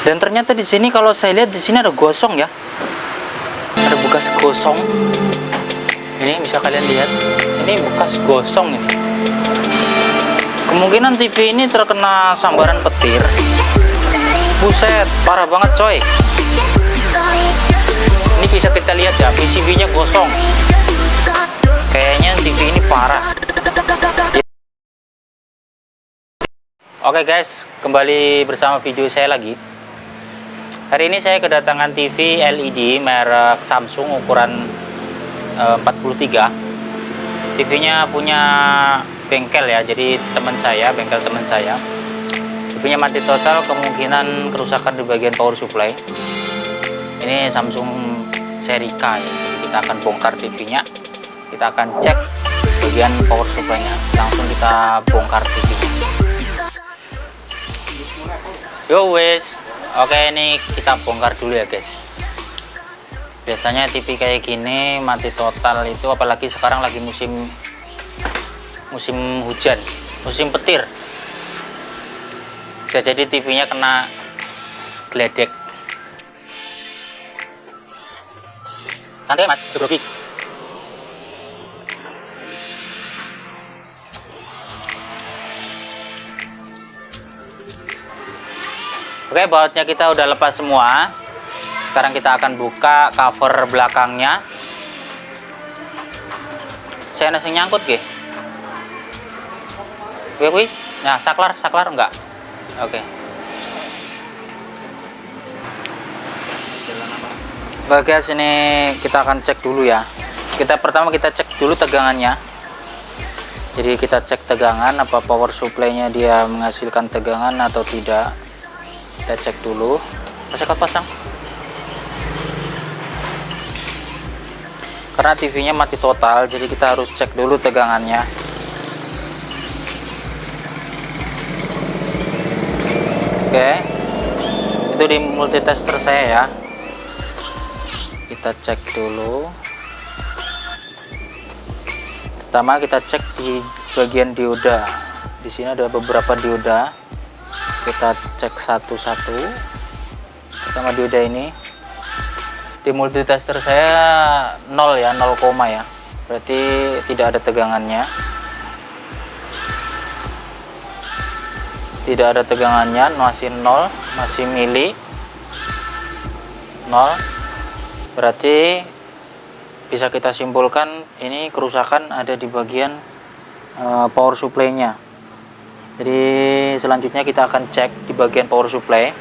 Dan ternyata di sini kalau saya lihat di sini ada gosong ya, ada bekas gosong. Ini bisa kalian lihat, ini bekas gosong ini. Kemungkinan TV ini terkena sambaran petir. Buset, parah banget coy. Ini bisa kita lihat ya, PCB-nya gosong. Kayaknya TV ini parah. Oke guys, kembali bersama video saya lagi. Hari ini saya kedatangan TV LED merek Samsung ukuran 43. TV-nya punya bengkel ya, jadi bengkel teman saya. TV-nya mati total, kemungkinan kerusakan di bagian power supply. Ini Samsung seri K ya. Jadi kita akan bongkar TV-nya. Kita akan cek bagian power supply-nya. Langsung kita bongkar TV-nya. Yo wes. Oke, ini kita bongkar dulu ya guys. Biasanya TV kayak gini mati total itu, apalagi sekarang lagi musim hujan, musim petir. Bisa jadi TV-nya kena geledek. Santai mas, grogi. Oke, bautnya kita udah lepas semua. Sekarang kita akan buka cover belakangnya. Saya nasi nyangkut ke? Wih, nah saklar enggak? Oke. Oke guys, ini kita akan cek dulu ya. Pertama kita cek dulu tegangannya. Jadi kita cek tegangan, apa power supply-nya dia menghasilkan tegangan atau tidak. Kita cek dulu. Pasang. Karena TV-nya mati total, jadi kita harus cek dulu tegangannya. Oke. Itu di multitester saya ya. Kita cek dulu. Pertama kita cek di bagian dioda. Di sini ada beberapa dioda. Kita cek satu-satu. Pertama dioda ini di multitester saya 0 ya, 0, ya, berarti tidak ada tegangannya, masih 0, masih mili 0, berarti bisa kita simpulkan ini kerusakan ada di bagian power supply nya. Jadi selanjutnya kita akan cek di bagian power supply.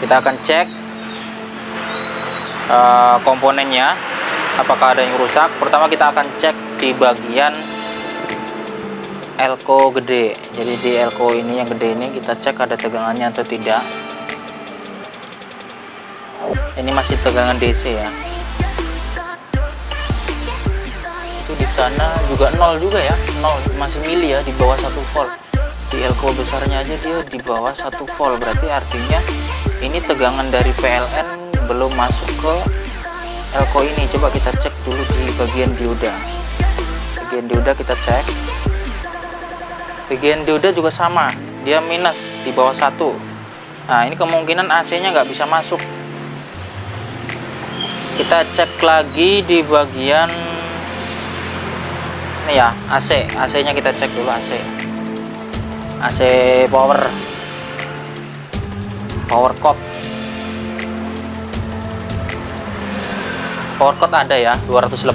Kita akan cek komponennya apakah ada yang rusak. Pertama kita akan cek di bagian elko gede. Jadi di elko ini yang gede ini kita cek ada tegangannya atau tidak. Ini masih tegangan DC ya. Di sana juga 0 juga ya, 0, masih mili ya, di bawah 1 volt. Di elko besarnya aja dia di bawah 1 volt, berarti artinya ini tegangan dari PLN belum masuk ke elko ini. Coba kita cek dulu di bagian dioda. Bagian dioda kita cek. Bagian dioda juga sama, dia minus di bawah 1. Nah ini kemungkinan AC nya nggak bisa masuk. Kita cek lagi di bagian ini ya, AC nya kita cek dulu. AC power cord ada ya, 218.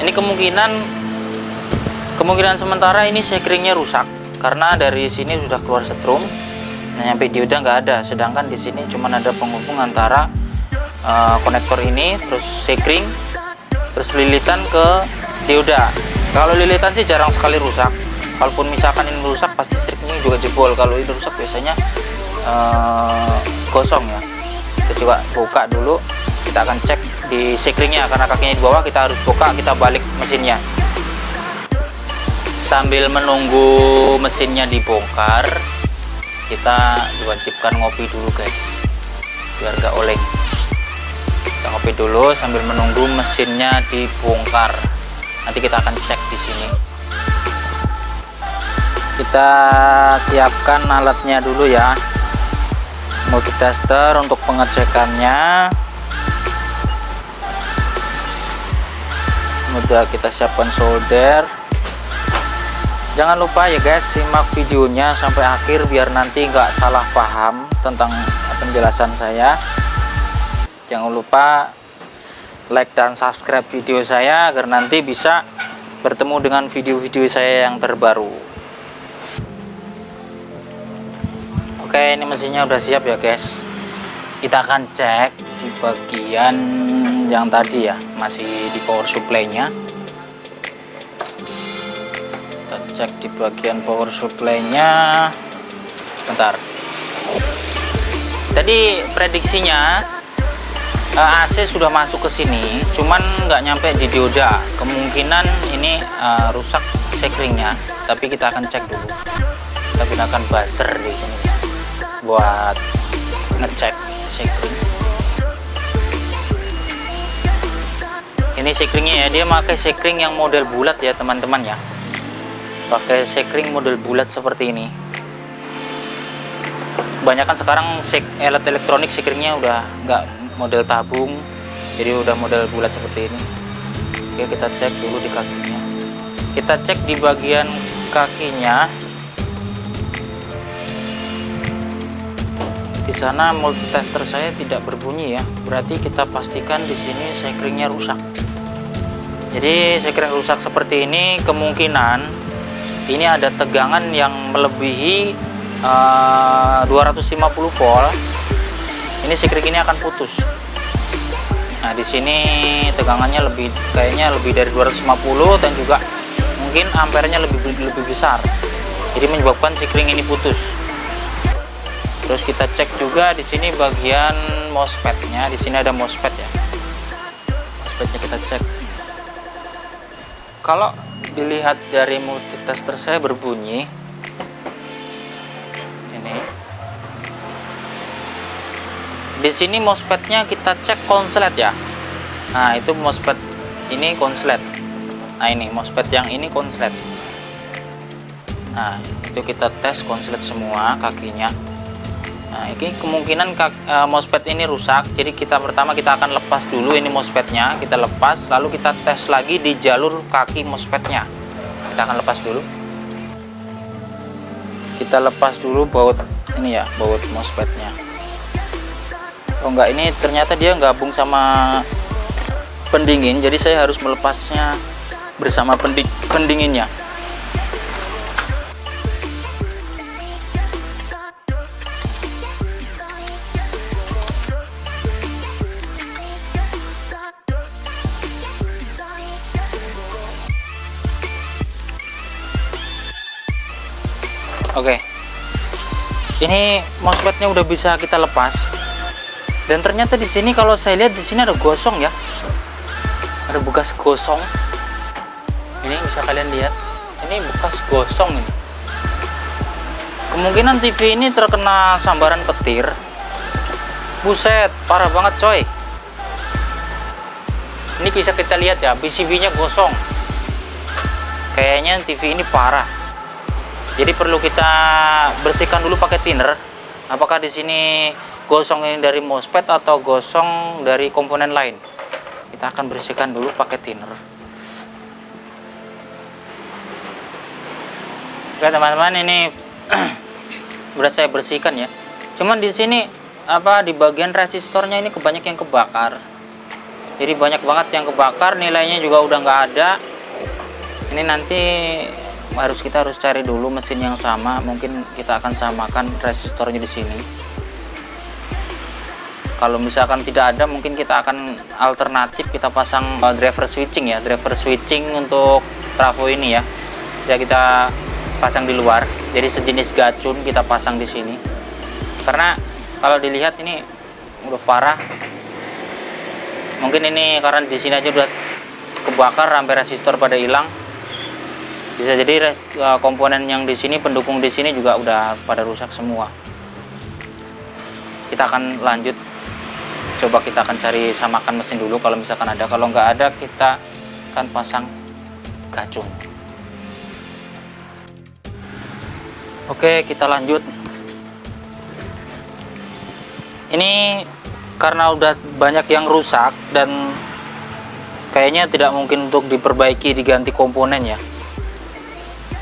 Ini kemungkinan sementara ini sekringnya rusak karena dari sini sudah keluar setrum. Nah nyampe dioda nggak ada, sedangkan di sini cuma ada penghubung antara konektor ini, terus sekring, terus lilitan ke dioda. Kalau lilitan sih jarang sekali rusak. Kalaupun misalkan ini rusak, pasti striknya juga jebol. Kalau ini rusak biasanya gosong ya. Kita coba buka dulu. Kita akan cek di sekringnya, karena kakinya di bawah, kita harus buka, kita balik mesinnya. Sambil menunggu mesinnya dibongkar, kita diwajibkan ngopi dulu guys, biar gak oleng. Kita ngopi dulu sambil menunggu mesinnya dibongkar. Nanti kita akan cek di sini. Kita siapkan alatnya dulu ya. multitester untuk pengecekannya. Udah kita siapkan solder. Jangan lupa ya guys, simak videonya sampai akhir biar nanti nggak salah paham tentang penjelasan saya. Jangan lupa like dan subscribe video saya agar nanti bisa bertemu dengan video-video saya yang terbaru. Oke, ini mesinnya udah siap ya guys. Kita akan cek di bagian yang tadi ya, masih di power supply-nya. Kita cek di bagian power supply-nya. Bentar. Tadi prediksinya AC sudah masuk ke sini, cuman nggak nyampe di dioda. Kemungkinan ini rusak sekringnya, tapi kita akan cek dulu. Kita gunakan buzzer di sini buat ngecek sekring. Ini sekringnya ya, dia pakai sekring yang model bulat ya teman-teman ya. Pakai sekring model bulat seperti ini. Kebanyakan sekarang alat elektronik sekringnya udah nggak model tabung, jadi udah model bulat seperti ini. Oke, kita cek dulu di kakinya. Kita cek di bagian kakinya. Di sana multitester saya tidak berbunyi ya, berarti kita pastikan di sini sekringnya rusak. Jadi sekring rusak seperti ini, kemungkinan ini ada tegangan yang melebihi 250 volt. Ini sekring ini akan putus. Nah, di sini tegangannya kayaknya lebih dari 250 dan juga mungkin ampernya lebih besar. Jadi menyebabkan sekring ini putus. Terus kita cek juga di sini bagian MOSFET-nya. Di sini ada MOSFET ya. MOSFET-nya kita cek. Kalau dilihat dari multitester saya berbunyi. Ini. Di sini MOSFET-nya kita cek konslet ya. Nah, itu MOSFET ini konslet. Nah, ini MOSFET yang ini konslet. Nah, itu kita tes konslet semua kakinya. Nah, ini kemungkinan MOSFET ini rusak. Jadi pertama kita akan lepas dulu ini MOSFET-nya, kita lepas, lalu kita tes lagi di jalur kaki MOSFET-nya. Kita akan lepas dulu. Kita lepas dulu baut ini ya, baut MOSFET-nya. Oh enggak, ini ternyata dia gabung sama pendingin, jadi saya harus melepasnya bersama pendinginnya. Oke, ini MOSFET-nya udah bisa kita lepas, dan ternyata di sini kalau saya lihat di sini ada gosong ya, ada bekas gosong. Ini bisa kalian lihat, ini bekas gosong ini. Kemungkinan TV ini terkena sambaran petir. Buset, parah banget coy. Ini bisa kita lihat ya, PCB-nya gosong. Kayaknya TV ini parah. Jadi perlu kita bersihkan dulu pakai thinner. Apakah di sini gosong ini dari MOSFET atau gosong dari komponen lain? Kita akan bersihkan dulu pakai thinner. Oke teman-teman, ini udah saya bersihkan ya. Cuman di sini di bagian resistornya ini kebanyakan yang kebakar. Jadi banyak banget yang kebakar, nilainya juga udah nggak ada. Ini nanti kita harus cari dulu mesin yang sama. Mungkin kita akan samakan resistornya di sini. Kalau misalkan tidak ada, mungkin kita akan alternatif kita pasang driver switching ya, driver switching untuk trafo ini ya. Jadi kita pasang di luar. Jadi sejenis gacun kita pasang di sini. Karena kalau dilihat ini udah parah. Mungkin ini karena di sini aja udah kebakar sampai resistor pada hilang. Bisa jadi komponen yang di sini, pendukung di sini juga udah pada rusak semua. Kita akan lanjut, coba kita akan cari samakan mesin dulu kalau misalkan ada. Kalau nggak ada, kita akan pasang gacung. Oke, kita lanjut. ini karena udah banyak yang rusak dan kayaknya tidak mungkin untuk diperbaiki, diganti komponen ya.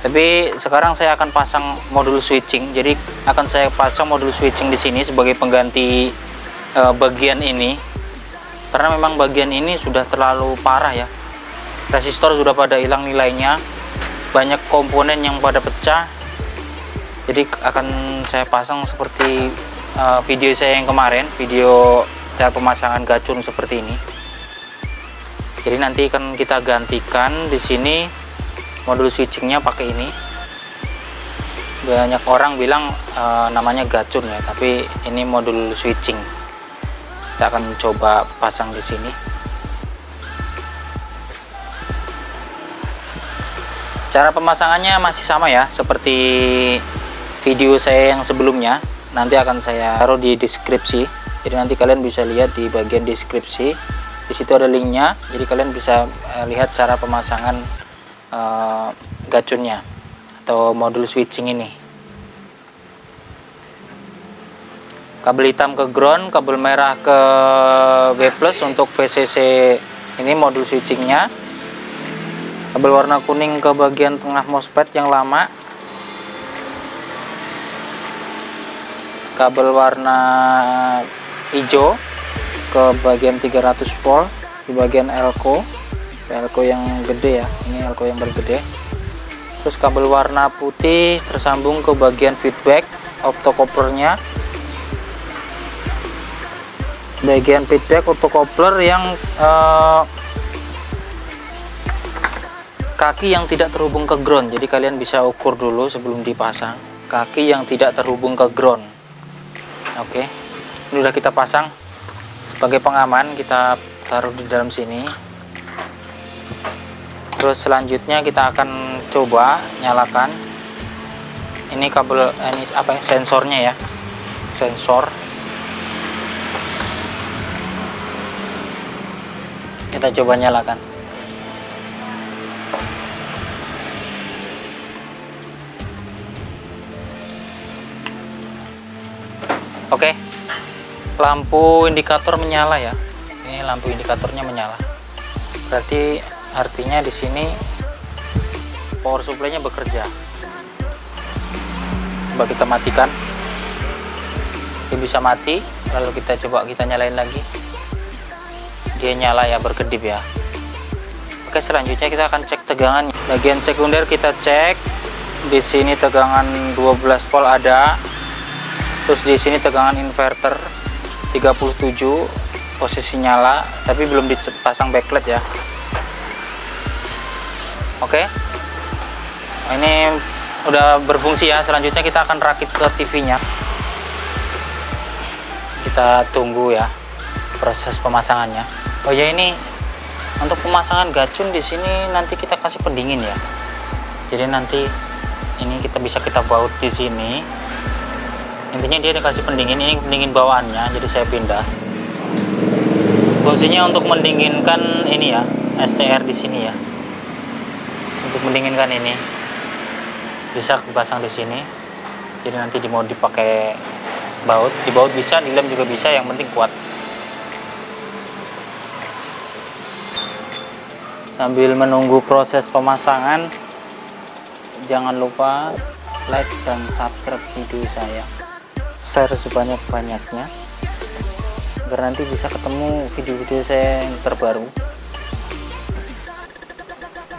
Tapi sekarang saya akan pasang modul switching. Jadi akan saya pasang modul switching di sini sebagai pengganti bagian ini. Karena memang bagian ini sudah terlalu parah ya. Resistor sudah pada hilang nilainya. Banyak komponen yang pada pecah. Jadi akan saya pasang seperti video saya yang kemarin, video cara pemasangan gacun seperti ini. Jadi nanti akan kita gantikan di sini modul switchingnya pakai ini. Banyak orang bilang namanya gacun ya, tapi ini modul switching. Kita akan coba pasang di sini. Cara pemasangannya masih sama ya, seperti video saya yang sebelumnya. Nanti akan saya taruh di deskripsi, jadi nanti kalian bisa lihat di bagian deskripsi. Di situ ada linknya, jadi kalian bisa lihat cara pemasangan gacunnya atau modul switching ini. Kabel hitam ke ground, kabel merah ke W+ untuk VCC ini modul switchingnya. Kabel warna kuning ke bagian tengah MOSFET yang lama. Kabel warna hijau ke bagian 300 volt di bagian elko yang gede ya, ini elko yang bergede. Terus kabel warna putih tersambung ke bagian feedback optocouplernya. Bagian feedback optocoupler yang kaki yang tidak terhubung ke ground. Jadi kalian bisa ukur dulu sebelum dipasang kaki yang tidak terhubung ke ground. Oke, ini udah kita pasang. Sebagai pengaman kita taruh di dalam sini. Terus selanjutnya kita akan coba nyalakan ini kabel, ini apa ya, sensornya ya, sensor. Kita coba nyalakan. Oke, lampu indikator menyala ya. Ini lampu indikatornya menyala. Berarti artinya di sini power supply-nya bekerja. Coba kita matikan. Dia bisa mati, lalu kita coba kita nyalain lagi. Dia nyala ya, berkedip ya. Oke, selanjutnya kita akan cek tegangan. Bagian sekunder kita cek. Di sini tegangan 12 volt ada. Terus di sini tegangan inverter 37, posisi nyala, tapi belum dipasang backlight ya. Oke, ini udah berfungsi ya. Selanjutnya kita akan rakit ke TV-nya. Kita tunggu ya proses pemasangannya. Oh ya, ini untuk pemasangan gacun di sini nanti kita kasih pendingin ya. Jadi nanti ini kita bisa kita baut di sini. Intinya dia dikasih pendingin, ini pendingin bawaannya, jadi saya pindah. Fungsinya untuk mendinginkan ini ya, STR di sini ya. Untuk mendinginkan ini bisa dipasang di sini. Jadi nanti mau dipakai baut, dibaut bisa, dilem juga bisa, yang penting kuat. Sambil menunggu proses pemasangan, jangan lupa like dan subscribe video saya, share sebanyak-banyaknya agar nanti bisa ketemu video-video saya yang terbaru.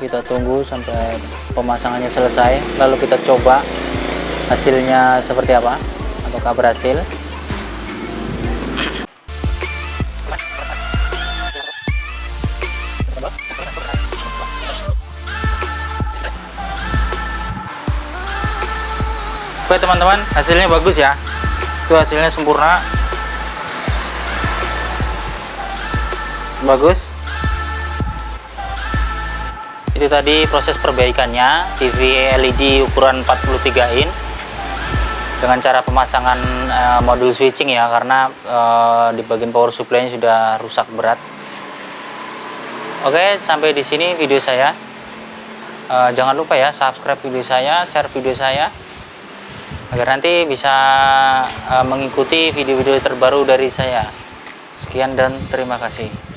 Kita tunggu sampai pemasangannya selesai, lalu kita coba hasilnya seperti apa, ataukah berhasil. Oke teman-teman, hasilnya bagus ya. Itu hasilnya sempurna, bagus. Itu tadi proses perbaikannya TV LED ukuran 43 in dengan cara pemasangan modul switching ya, karena di bagian power supply-nya sudah rusak berat. Oke, sampai di sini video saya. Jangan lupa ya subscribe video saya, share video saya. agar nanti bisa mengikuti video-video terbaru dari saya. Sekian dan terima kasih.